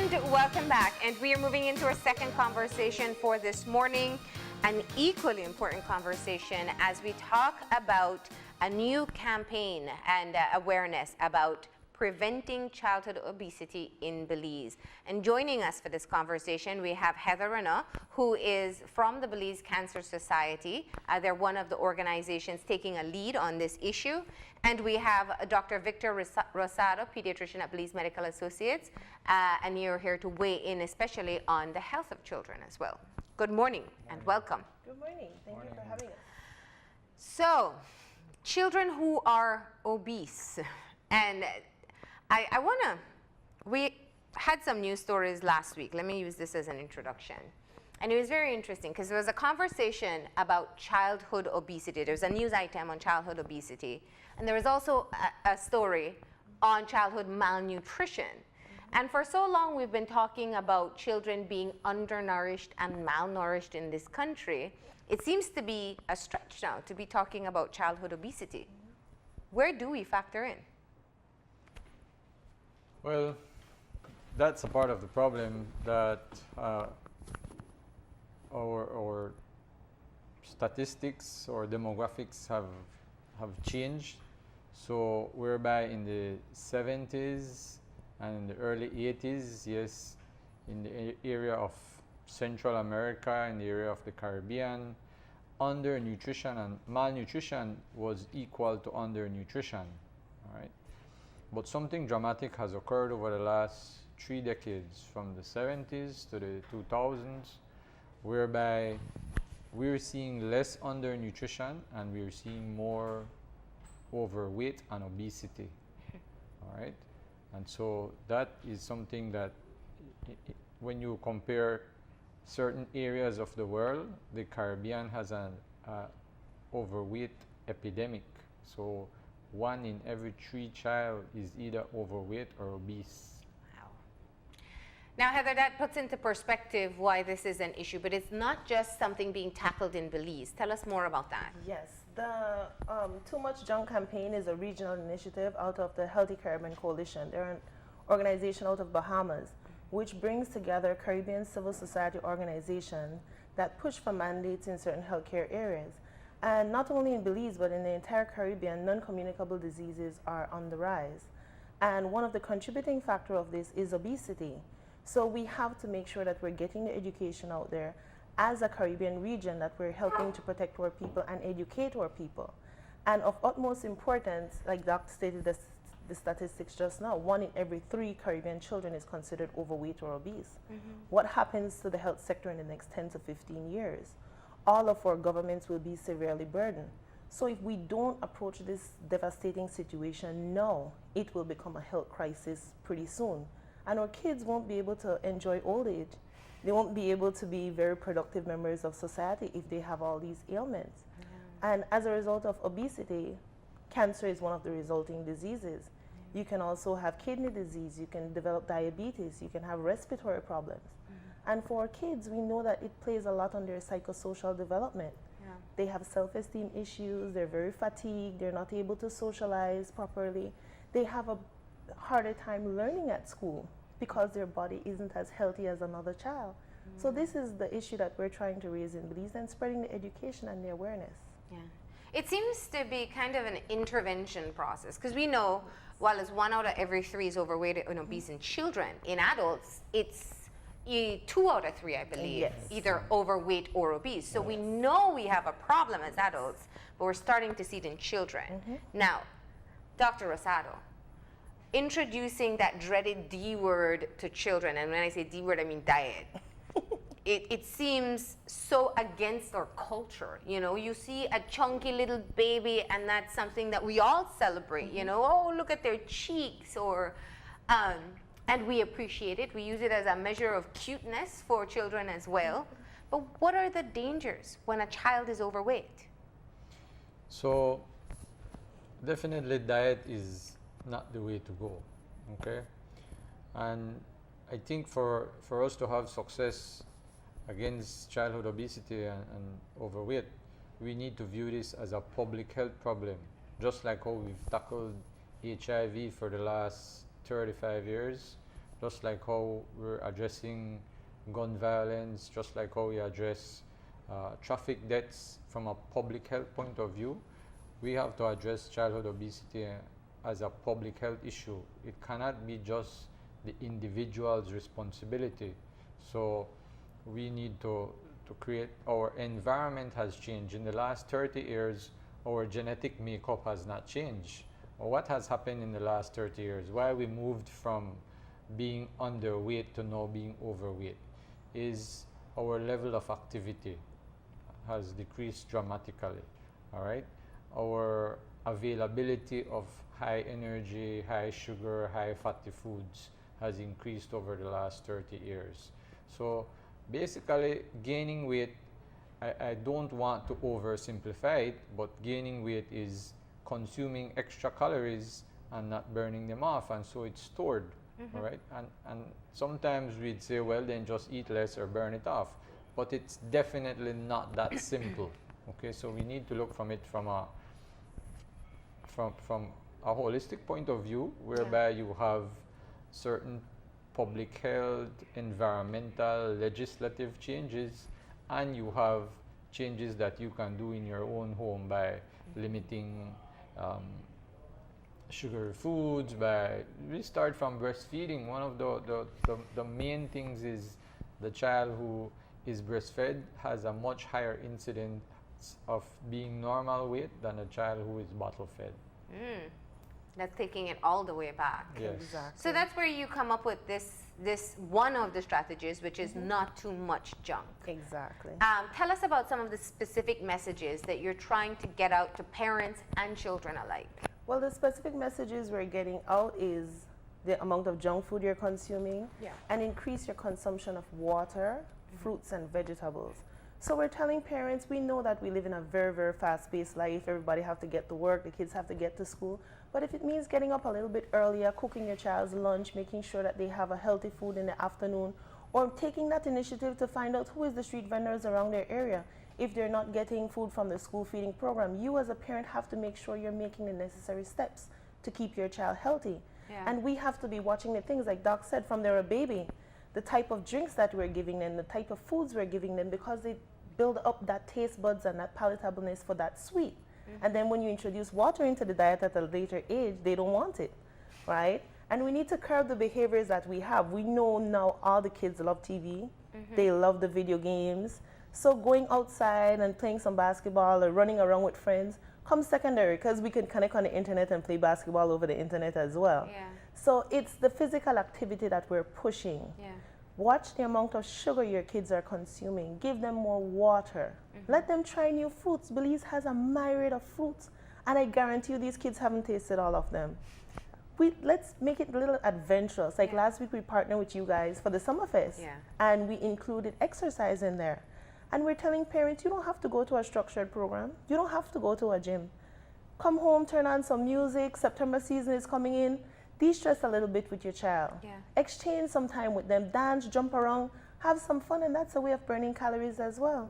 And welcome back. And we are moving into our second conversation for this morning, an equally important conversation as we talk about a new campaign and awareness about preventing childhood obesity in Belize. And joining us for this conversation, we have Heather Reneau, who is from the Belize Cancer Society. They're one of the organizations taking a lead on this issue. And we have Dr. Victor Rosado, Pediatrician at Belize Medical Associates, and you're here to weigh in especially on the health of children as well. Good morning and welcome. Good morning. Thank you for having us. So, children who are obese, and we had some news stories last week. Let me use this as an introduction. And it was very interesting because there was a conversation about childhood obesity. There was a news item on childhood obesity. And there was also a story on childhood malnutrition. And for so long, we've been talking about children being undernourished and malnourished in this country. It seems to be a stretch now to be talking about childhood obesity. Where do we factor in? Well, that's a part of the problem that our statistics or demographics have changed. So whereby in the 70s and in the early 80s, yes, in the area of Central America, in the area of the Caribbean, undernutrition and malnutrition was equal to undernutrition, all right? But something dramatic has occurred over the last 3 decades, from the 70s to the 2000s, whereby we're seeing less undernutrition and we're seeing more overweight and obesity, all right? And so that is something that when you compare certain areas of the world, the Caribbean has an overweight epidemic. So 1 in every 3 child is either overweight or obese. Wow. Now, Heather, that puts into perspective why this is an issue, but it's not just something being tackled in Belize. Tell us more about that. Yes, the Too Much Junk campaign is a regional initiative out of the Healthy Caribbean Coalition. They're an organization out of Bahamas, which brings together Caribbean civil society organizations that push for mandates in certain healthcare areas. And not only in Belize, but in the entire Caribbean, non-communicable diseases are on the rise. And one of the contributing factors of this is obesity. So we have to make sure that we're getting the education out there as a Caribbean region, that we're helping to protect our people and educate our people. And of utmost importance, like Doc stated the statistics just now, 1 in every 3 Caribbean children is considered overweight or obese. What happens to the health sector in the next 10 to 15 years? All of our governments will be severely burdened. So if we don't approach this devastating situation now, it will become a health crisis pretty soon. And our kids won't be able to enjoy old age. They won't be able to be very productive members of society if they have all these ailments. And as a result of obesity, cancer is one of the resulting diseases. You can also have kidney disease, you can develop diabetes, you can have respiratory problems. And for our kids, we know that it plays a lot on their psychosocial development. They have self-esteem issues, they're very fatigued, they're not able to socialize properly. They have a harder time learning at school because their body isn't as healthy as another child. So this is the issue that we're trying to raise in Belize, and spreading the education and the awareness. Yeah. It seems to be kind of an intervention process, because we know while it's 1 out of every 3 is overweight and obese in children, in adults, it's 2 out of 3, I believe, yes, either overweight or obese. So we know we have a problem as adults, but we're starting to see it in children. Now, Dr. Rosado, introducing that dreaded D word to children, and when I say D word, I mean diet. It seems so against our culture. You know, you see a chunky little baby, and that's something that we all celebrate. You know, oh, look at their cheeks, or and we appreciate it. We use it as a measure of cuteness for children as well. But what are the dangers when a child is overweight? So definitely diet is not the way to go, okay? And I think for us to have success against childhood obesity and overweight, we need to view this as a public health problem, just like how we've tackled HIV for the last 35 years. just like how we're addressing gun violence, just like how we address traffic deaths from a public health point of view, we have to address childhood obesity as a public health issue. It cannot be just the individual's responsibility. So we need to create, our environment has changed. In the last 30 years, our genetic makeup has not changed. Or what has happened in the last 30 years? Why we moved from being underweight to now being overweight is our level of activity has decreased dramatically, all right? Our availability of high energy, high sugar, high fatty foods has increased over the last 30 years. So basically, gaining weight, I don't want to oversimplify it, but gaining weight is consuming extra calories and not burning them off, and so it's stored, all right? And sometimes we'd say, well, then just eat less or burn it off, but it's definitely not that simple, okay? So we need to look from it from a holistic point of view, whereby you have certain public health, environmental, legislative changes, and you have changes that you can do in your own home by limiting sugary foods. We start from breastfeeding. One of the main things is the child who is breastfed has a much higher incidence of being normal weight than a child who is bottle fed. That's taking it all the way back. Yes. Exactly. So that's where you come up with this one of the strategies, which is not too much junk. Exactly. Tell us about some of the specific messages that you're trying to get out to parents and children alike. Well, the specific messages we're getting out is the amount of junk food you're consuming, and increase your consumption of water, fruits, and vegetables. So we're telling parents, we know that we live in a very, very fast-paced life. Everybody have to get to work, the kids have to get to school. But if it means getting up a little bit earlier, cooking your child's lunch, making sure that they have a healthy food in the afternoon, or taking that initiative to find out who is the street vendors around their area. If they're not getting food from the school feeding program, you as a parent have to make sure you're making the necessary steps to keep your child healthy. And we have to be watching the things, like Doc said, from they're a baby, the type of drinks that we're giving them, the type of foods we're giving them, because they build up that taste buds and that palatableness for that sweet. And then when you introduce water into the diet at a later age, they don't want it, right? And we need to curb the behaviors that we have. We know now all the kids love TV. They love the video games. So going outside and playing some basketball or running around with friends comes secondary, because we can connect on the internet and play basketball over the internet as well. So it's the physical activity that we're pushing. Watch the amount of sugar your kids are consuming. Give them more water. Let them try new fruits. Belize has a myriad of fruits, and I guarantee you these kids haven't tasted all of them. Let's make it a little adventurous. Like last week we partnered with you guys for the Summerfest, and we included exercise in there. And we're telling parents, you don't have to go to a structured program. You don't have to go to a gym. Come home, turn on some music. September season is coming in. De-stress a little bit with your child. Exchange some time with them. Dance, jump around, have some fun, and that's a way of burning calories as well.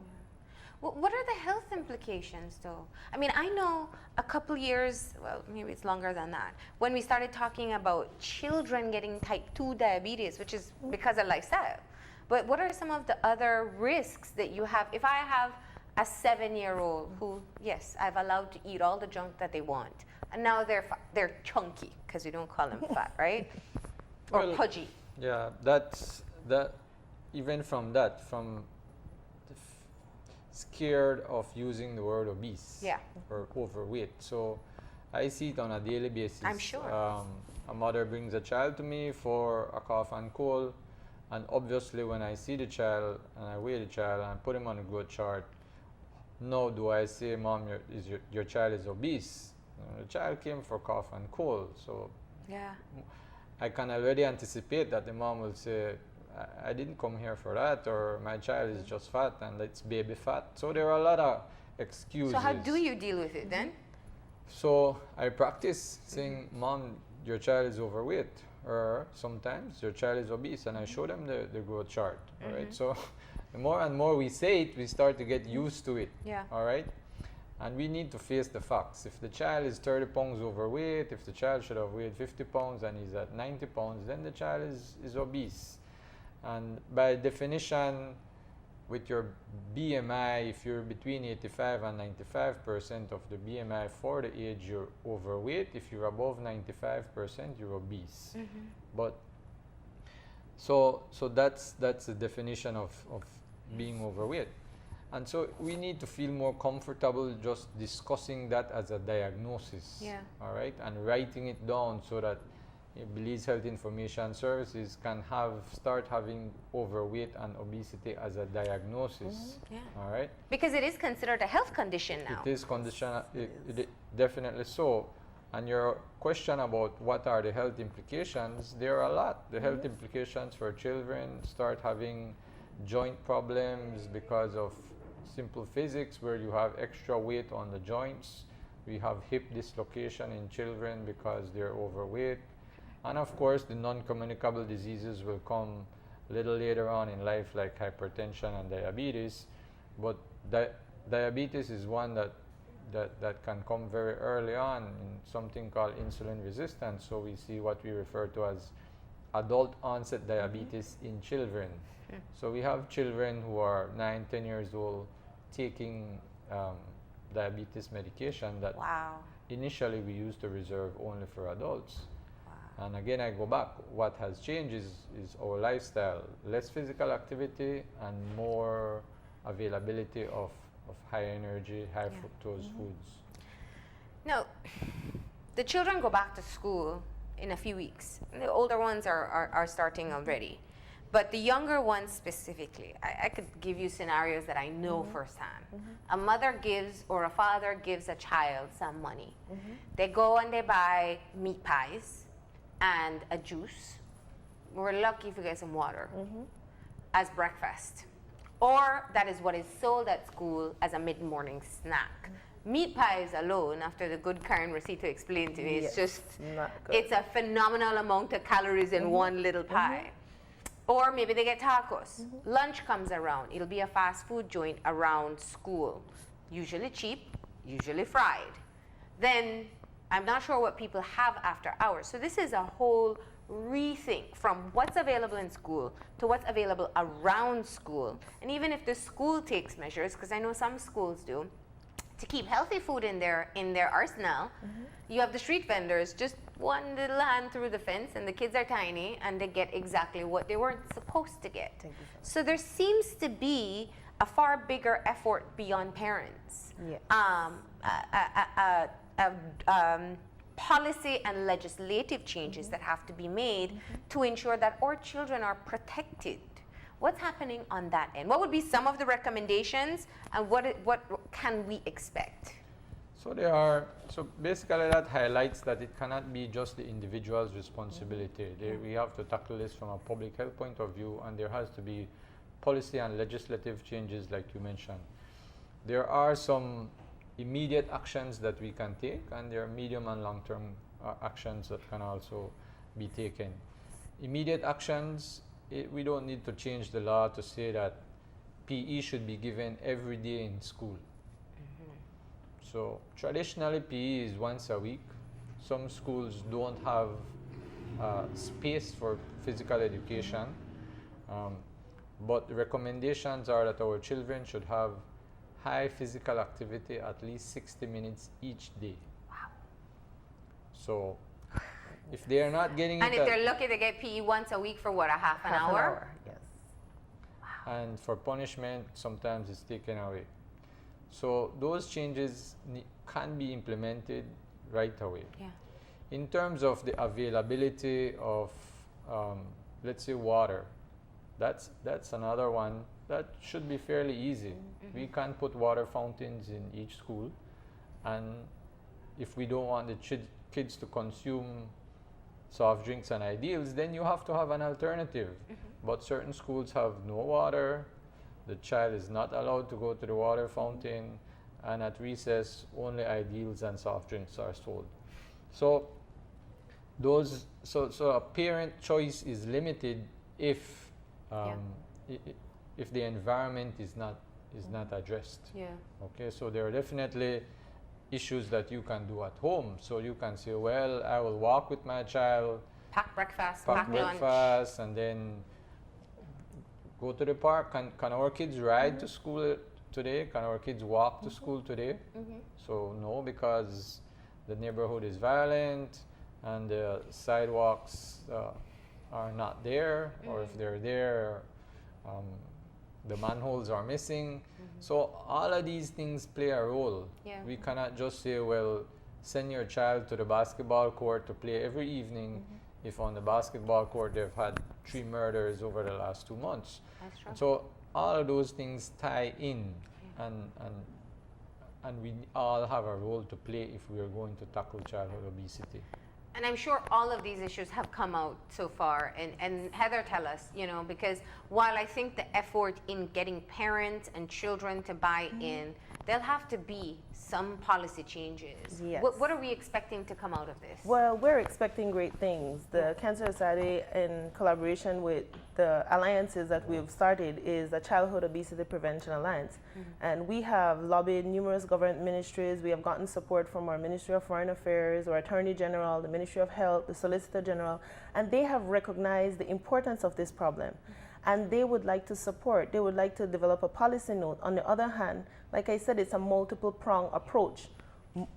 What are the health implications, though? I mean, I know a couple years, well, maybe it's longer than that, when we started talking about children getting type 2 diabetes, which is because of lifestyle. But what are some of the other risks that you have? If I have a 7-year-old who, yes, I've allowed to eat all the junk that they want, and now they're chunky, because we don't call them fat, right? Or pudgy. Yeah, even from scared of using the word obese or overweight. So I see it on a daily basis. I'm sure. A mother brings a child to me for a cough and cold, and obviously when I see the child and I weigh the child and I put him on a growth chart, no do I say, Mom, your child is obese. The child came for cough and cold, so I can already anticipate that the mom will say, I didn't come here for that, or my child is just fat and it's baby fat. So there are a lot of excuses. So how do you deal with it then? So I practice saying, Mom, your child is overweight, or sometimes your child is obese, and I show them the growth chart. All right. So the more and more we say it, we start to get used to it. All right. And we need to face the facts. If the child is 30 pounds overweight, if the child should have weighed 50 pounds and he's at 90 pounds, then the child is obese. And by definition, with your BMI, if you're between 85 and 95% of the BMI for the age, you're overweight. If you're above 95%, you're obese. But so that's the definition of being overweight. And so we need to feel more comfortable just discussing that as a diagnosis, all right, and writing it down so that Belize Health Information Services can start having overweight and obesity as a diagnosis, all right? Because it is considered a health condition now. It is definitely so. And your question about what are the health implications, there are a lot. The health implications for children start having joint problems because of simple physics, where you have extra weight on the joints. We have hip dislocation in children because they're overweight. And of course, the non-communicable diseases will come a little later on in life, like hypertension and diabetes. But diabetes is one that can come very early on in something called insulin resistance. So we see what we refer to as adult onset diabetes in children. So we have children who are 9, 10 years old taking diabetes medication that initially we used to reserve only for adults. And again, I go back, what has changed is our lifestyle, less physical activity and more availability of high energy, high fructose foods. Now, the children go back to school in a few weeks. The older ones are starting already. But the younger ones specifically, I could give you scenarios that I know firsthand. A mother gives or a father gives a child some money. They go and they buy meat pies and a juice. We're lucky if we get some water as breakfast. Or that is what is sold at school as a mid-morning snack. Meat pies alone, after the good Karen Rosito explained to me, it's just, it's a phenomenal amount of calories in one little pie. Or maybe they get tacos. Lunch comes around. It'll be a fast food joint around school. Usually cheap, usually fried. Then I'm not sure what people have after hours. So this is a whole rethink from what's available in school to what's available around school. And even if the school takes measures, because I know some schools do, to keep healthy food in their arsenal, you have the street vendors, just one little hand through the fence, and the kids are tiny, and they get exactly what they weren't supposed to get. So there seems to be a far bigger effort beyond parents. Policy and legislative changes that have to be made to ensure that our children are protected. What's happening on that end? What would be some of the recommendations, and what can we expect? So basically that highlights that it cannot be just the individual's responsibility. We have to tackle this from a public health point of view, and there has to be policy and legislative changes like you mentioned. There are some immediate actions that we can take, and there are medium and long-term actions that can also be taken. Immediate actions, we don't need to change the law to say that PE should be given every day in school. So traditionally PE is once a week. Some schools don't have space for physical education, but the recommendations are that our children should have high physical activity at least 60 minutes each day. So if they are not getting and if they're lucky, they get PE once a week for what, a half an hour? Yes. And for punishment, sometimes it's taken away. So those changes can be implemented right away. In terms of the availability of, let's say, water, that's another one that should be fairly easy. We can put water fountains in each school, and if we don't want the kids to consume soft drinks and ideals, then you have to have an alternative. But certain schools have no water, the child is not allowed to go to the water fountain, and at recess only ideals and soft drinks are sold. So a parent choice is limited if the environment is not is not addressed. Yeah. Okay, so there are definitely issues that you can do at home. So you can say, well, I will walk with my child, Pack breakfast, pack pack lunch. breakfast, and then go to the park. Can our kids ride to school today? Can our kids walk to school today? So no, because the neighborhood is violent and the sidewalks are not there, or if they're there, the manholes are missing. So all of these things play a role. Yeah. We cannot just say, well, send your child to the basketball court to play every evening if on the basketball court they've had 3 murders over the last 2 months. That's true. So all of those things tie in, and we all have a role to play if we are going to tackle childhood obesity. And I'm sure all of these issues have come out so far. And Heather, tell us, because while I think the effort in getting parents and children to buy in, there'll have to be some policy changes. Yes. What are we expecting to come out of this? Well, we're expecting great things. The Cancer Society, in collaboration with the alliances that we've started, is the Childhood Obesity Prevention Alliance. And we have lobbied numerous government ministries. We have gotten support from our Ministry of Foreign Affairs, our Attorney General, the Ministry of Health, the Solicitor General, and they have recognized the importance of this problem. And they would like to support, they would like to develop a policy note. On the other hand, like I said, it's a multiple prong approach.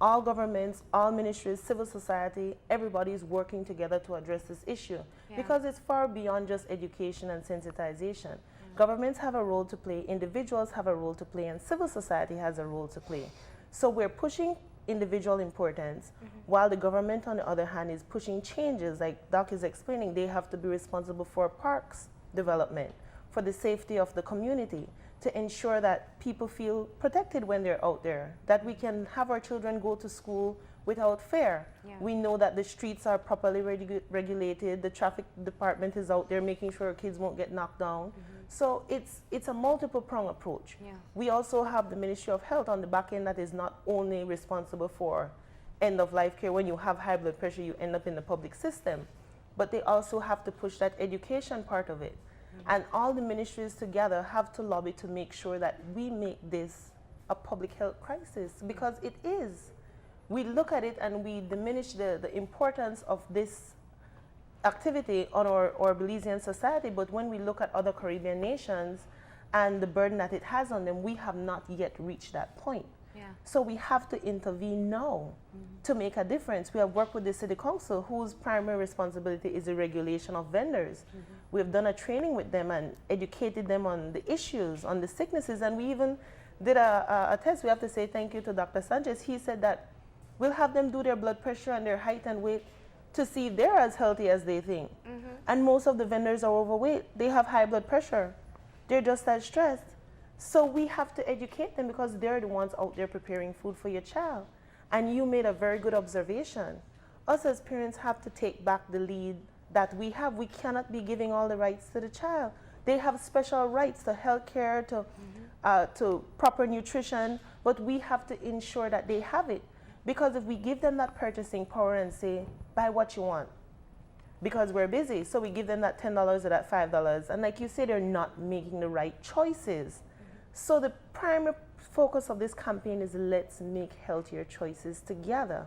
All governments, all ministries, civil society, everybody is working together to address this issue because it's far beyond just education and sensitization. Governments have a role to play, individuals have a role to play, and civil society has a role to play. So we're pushing individual importance, while the government, on the other hand, is pushing changes. Like Doc is explaining, they have to be responsible for parks development, for the safety of the community, to ensure that people feel protected when they're out there, that we can have our children go to school without fear. We know that the streets are properly regulated, the traffic department is out there making sure kids won't get knocked down. So it's a multiple prong approach. We also have the Ministry of Health on the back end that is not only responsible for end of life care. When you have high blood pressure, you end up in the public system, but they also have to push that education part of it. And all the ministries together have to lobby to make sure that we make this a public health crisis, because it is. We look at it and we diminish the importance of this activity on our Belizean society, but when we look at other Caribbean nations and the burden that it has on them, we have not yet reached that point. So we have to intervene now to make a difference. We have worked with the City Council, whose primary responsibility is the regulation of vendors. We have done a training with them and educated them on the issues, on the sicknesses, and we even did a test. We have to say thank you to Dr. Sanchez. He said that we'll have them do their blood pressure and their height and weight to see if they're as healthy as they think. And most of the vendors are overweight. They have high blood pressure. They're just as stressed. So we have to educate them, because they're the ones out there preparing food for your child. And you made a very good observation. Us as parents have to take back the lead that we have. We cannot be giving all the rights to the child. They have special rights to health care, to proper nutrition, but we have to ensure that they have it. Because if we give them that purchasing power and say, buy what you want, because we're busy, so we give them that $10 or that $5, and like you say, they're not making the right choices. So the primary focus of this campaign is, let's make healthier choices together.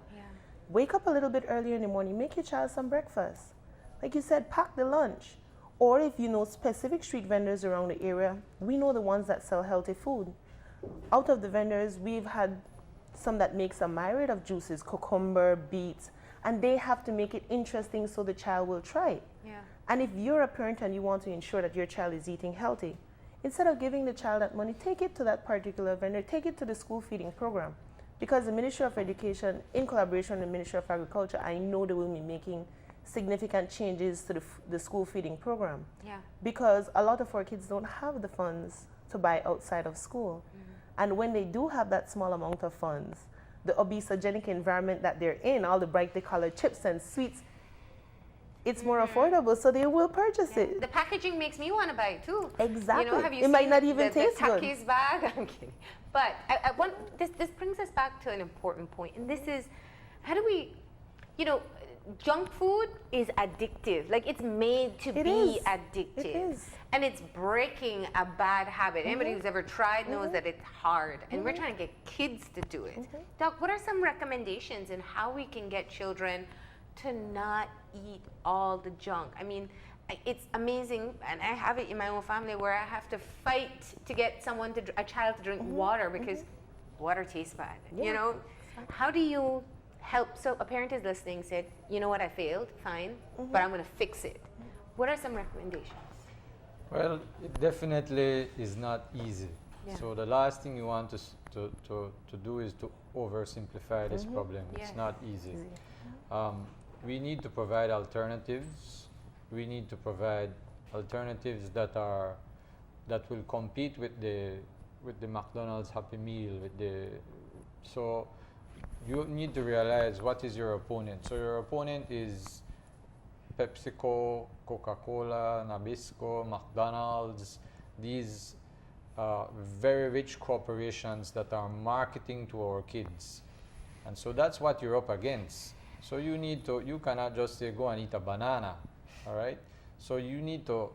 Wake up a little bit earlier in the morning, make your child some breakfast. Like you said, pack the lunch. Or if you know specific street vendors around the area, we know the ones that sell healthy food. Out of the vendors, we've had some that makes a myriad of juices, cucumber, beets, and they have to make it interesting so the child will try it. And if you're a parent and you want to ensure that your child is eating healthy, instead of giving the child that money, take it to that particular vendor, take it to the school feeding program. Because the Ministry of Education, in collaboration with the Ministry of Agriculture, I know they will be making significant changes to the school feeding program. Because a lot of our kids don't have the funds to buy outside of school. And when they do have that small amount of funds, the obesogenic environment that they're in, all the brightly colored chips and sweets, it's more affordable, so they will purchase it. The packaging makes me want to buy it too. Exactly. You know, have you it seen might not even taste the good. Takis bag? I'm kidding. But this brings us back to an important point, and this is, how do we, junk food is addictive. Like, it's made to It be is. addictive. It is. And it's breaking a bad habit. Anybody who's ever tried knows that it's hard. And we're trying to get kids to do it. Doc, what are some recommendations in how we can get children to not eat all the junk? I mean, it's amazing, and I have it in my own family where I have to fight to get a child to drink water because water tastes bad. Yeah. You know, how do you help? So a parent is listening, said, you know what, I failed, fine, but I'm going to fix it. What are some recommendations? Well, it definitely is not easy. Yeah. So the last thing you want to do is to oversimplify this problem. Yes. It's not easy. We need to provide alternatives. We need to provide alternatives that will compete with the McDonald's Happy Meal. So you need to realize what is your opponent. So your opponent is PepsiCo, Coca-Cola, Nabisco, McDonald's, these very rich corporations that are marketing to our kids. And so that's what you're up against. So you cannot just say, go and eat a banana, all right? So you need to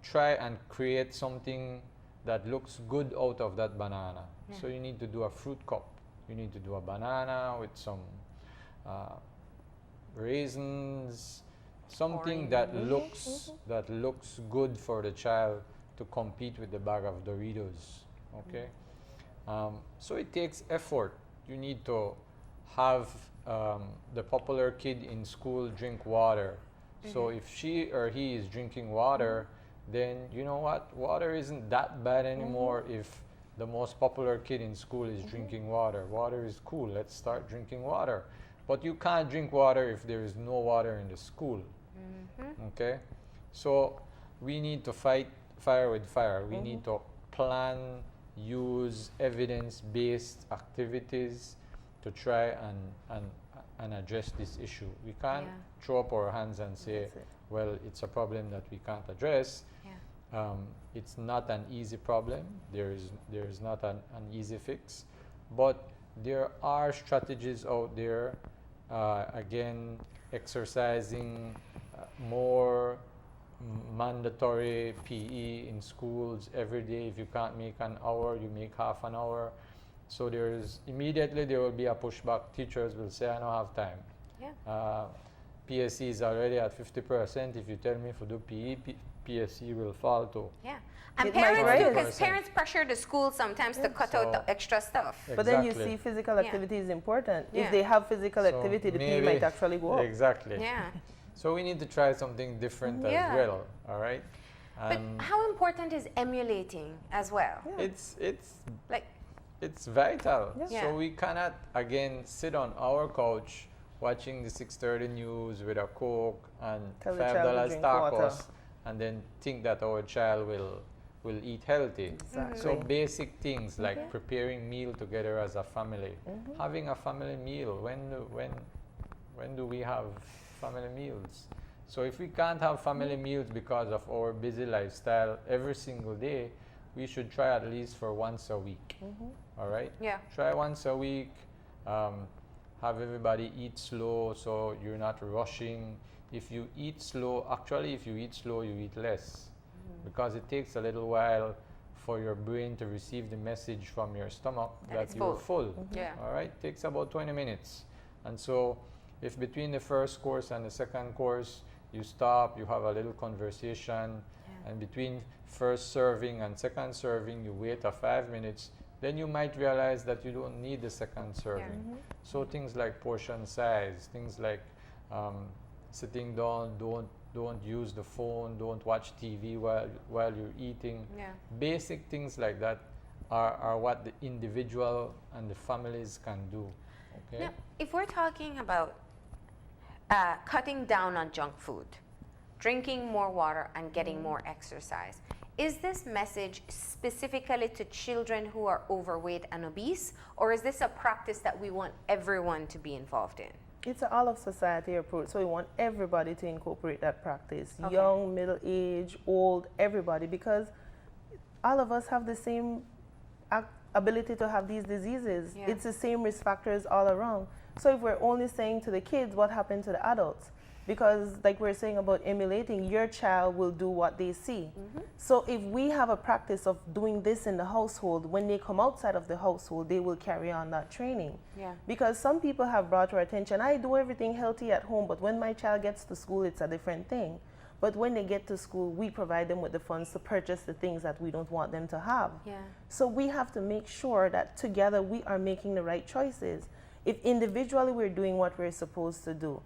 try and create something that looks good out of that banana. Yeah. So you need to do a fruit cup. You need to do a banana with some raisins, something that looks good for the child to compete with the bag of Doritos. Okay, so it takes effort. You need to have the popular kid in school drink water. So if she or he is drinking water, then you know what? Water isn't that bad anymore if the most popular kid in school is drinking water. Water is cool. Let's start drinking water. But you can't drink water if there is no water in the school. Okay? So we need to fight fire with fire. We need to plan, use evidence-based activities to try and address this issue. We can't throw up our hands and say, well, it's a problem that we can't address. It's not an easy problem. There is not an easy fix. But there are strategies out there. Again, exercising, more mandatory PE in schools every day. If you can't make an hour, you make half an hour. So immediately there will be a pushback. Teachers will say, I don't have time. Yeah. PSE is already at 50%. If you tell me to do PE, PSE will fall to. Yeah. And It might parents rise. do, because parents pressure the school sometimes to cut out the extra stuff. But then you Exactly. see physical activity is important. Yeah. If they have physical So activity, the PE maybe- might actually go up. Exactly. Yeah. So we need to try something different as well. All right. But how important is emulating as well? It's Like, it's vital. Yeah. So we cannot again sit on our couch watching the 6:30 news with a Coke and Tell the child to $5 drink tacos, water. and then think that our child will eat healthy. Exactly. So basic things like preparing meal together as a family, having a family meal. When do we have family meals? So if we can't have family meals because of our busy lifestyle every single day, we should try at least for once a week. All right? yeah. Try once a week. Have everybody eat slow so you're not rushing. If you eat slow, you eat less, because it takes a little while for your brain to receive the message from your stomach that it's you're full. Yeah. All right? Takes about 20 minutes. And so if between the first course and the second course you stop, you have a little conversation, and between first serving and second serving you wait 5 minutes, then you might realize that you don't need the second serving. So things like portion size, things like sitting down, don't use the phone, don't watch TV while you're eating. Yeah. Basic things like that are what the individual and the families can do. Okay? Now, if we're talking about cutting down on junk food, drinking more water, and getting more exercise, is this message specifically to children who are overweight and obese, or is this a practice that we want everyone to be involved in? It's an all of society approach, so we want everybody to incorporate that practice. Okay. Young, middle age, old, everybody, because all of us have the same ability to have these diseases. Yeah. It's the same risk factors all around. So if we're only saying to the kids, what happened to the adults? Because like we're saying about emulating, your child will do what they see. So if we have a practice of doing this in the household, when they come outside of the household, they will carry on that training. Yeah. Because some people have brought to our attention, I do everything healthy at home, but when my child gets to school, it's a different thing. But when they get to school, we provide them with the funds to purchase the things that we don't want them to have. Yeah. So we have to make sure that together we are making the right choices. If individually we're doing what we're supposed to do,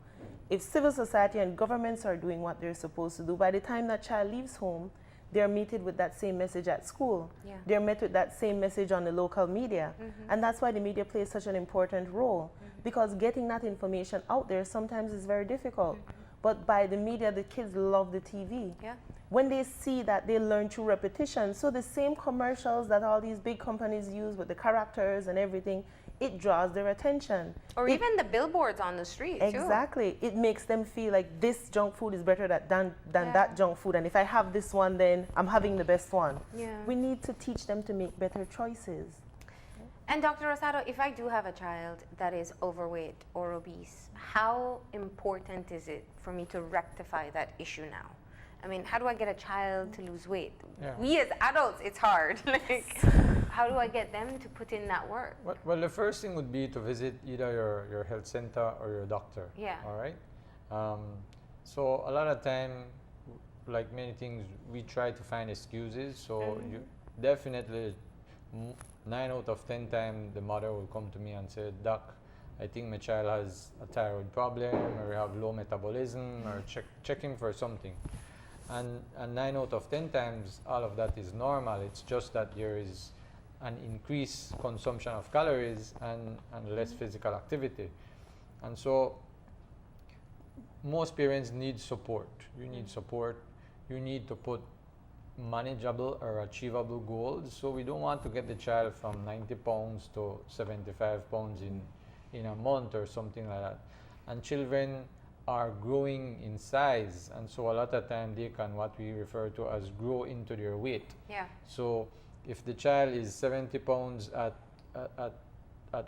if civil society and governments are doing what they're supposed to do, by the time that child leaves home, they're meted with that same message at school. Yeah. They're met with that same message on the local media. And that's why the media plays such an important role, because getting that information out there sometimes is very difficult. But by the media, the kids love the TV. Yeah. When they see that, they learn through repetition. So the same commercials that all these big companies use with the characters and everything, it draws their attention. Or even the billboards on the street, too. Exactly. It makes them feel like this junk food is better than Yeah. that junk food. And if I have this one, then I'm having the best one. Yeah. We need to teach them to make better choices. And Dr. Rosado, if I do have a child that is overweight or obese, how important is it for me to rectify that issue now? I mean, how do I get a child to lose weight? Yeah. We as adults, it's hard. Like, how do I get them to put in that work? Well, the first thing would be to visit either your health center or your doctor. Yeah. All right. So a lot of time, like many things, we try to find excuses. So you definitely 9 out of 10 times the mother will come to me and say, "Doc, I think my child has a thyroid problem, or we have low metabolism, or checking for something." And 9 out of 10 times, all of that is normal. It's just that there is an increased consumption of calories and less physical activity. And so most parents need support. You need support. You need to put manageable or achievable goals. So we don't want to get the child from 90 pounds to 75 pounds in a month or something like that. And children are growing in size, and so a lot of time they can, what we refer to as, grow into their weight. Yeah. So if the child is 70 pounds at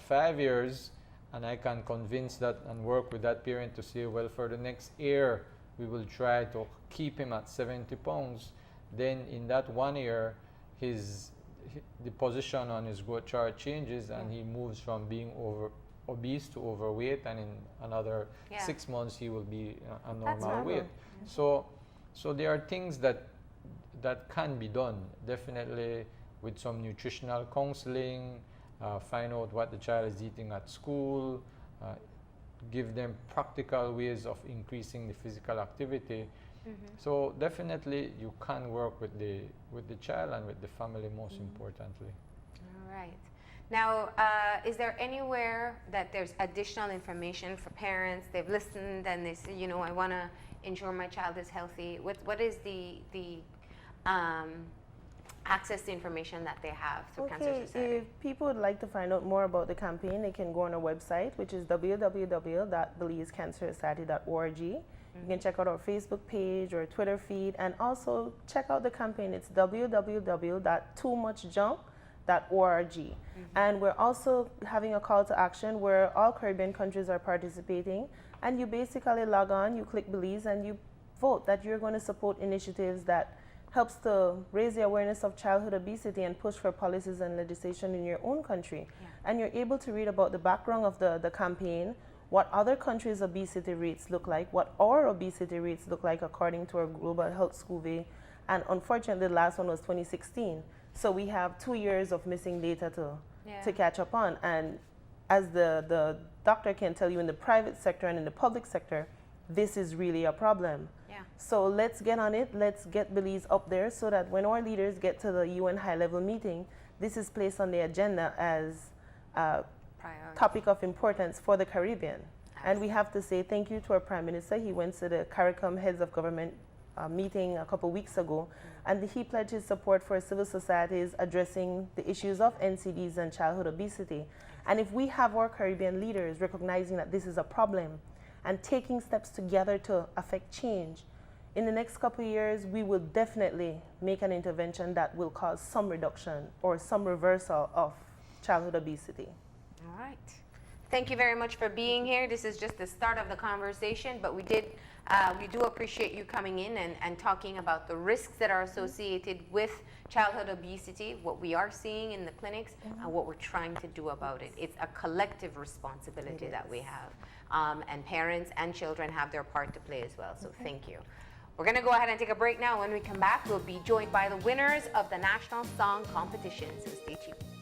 5 years, and I can convince that and work with that parent to say, well, for the next year we will try to keep him at 70 pounds, then in that 1 year the position on his growth chart changes, and he moves from being obese to overweight, and in another 6 months he will be a normal weight. So there are things that can be done, definitely, with some nutritional counseling, find out what the child is eating at school, give them practical ways of increasing the physical activity. So definitely you can work with the child and with the family, most importantly. All right. Now, is there anywhere that there's additional information for parents? They've listened and they say, I want to ensure my child is healthy. What is the access to information that they have through Cancer Society? If people would like to find out more about the campaign, they can go on our website, which is www.belizecancersociety.org. You can check out our Facebook page or Twitter feed, and also check out the campaign. It's www.toomuchjunk.org. And we're also having a call to action where all Caribbean countries are participating, and you basically log on, you click Belize, and you vote that you're going to support initiatives that helps to raise the awareness of childhood obesity and push for policies and legislation in your own country. And you're able to read about the background of the campaign, what other countries' obesity rates look like, what our obesity rates look like according to our Global Health Survey, and unfortunately the last one was 2016. So we have 2 years of missing data to catch up on. And as the doctor can tell you, in the private sector and in the public sector, this is really a problem. So let's get on it. Let's get Belize up there so that when our leaders get to the UN high-level meeting, this is placed on the agenda as a topic of importance for the Caribbean. And we have to say thank you to our Prime Minister. He went to the CARICOM Heads of Government meeting a couple weeks ago, and he pledged his support for civil societies addressing the issues of NCDs and childhood obesity. And if we have our Caribbean leaders recognizing that this is a problem and taking steps together to affect change, in the next couple of years, we will definitely make an intervention that will cause some reduction or some reversal of childhood obesity. All right. Thank you very much for being here. This is just the start of the conversation, but we do appreciate you coming in and talking about the risks that are associated with childhood obesity, what we are seeing in the clinics, and what we're trying to do about it. It's a collective responsibility that we have, and parents and children have their part to play as well, so thank you. We're going to go ahead and take a break now. When we come back, we'll be joined by the winners of the National Song Competition, so stay tuned.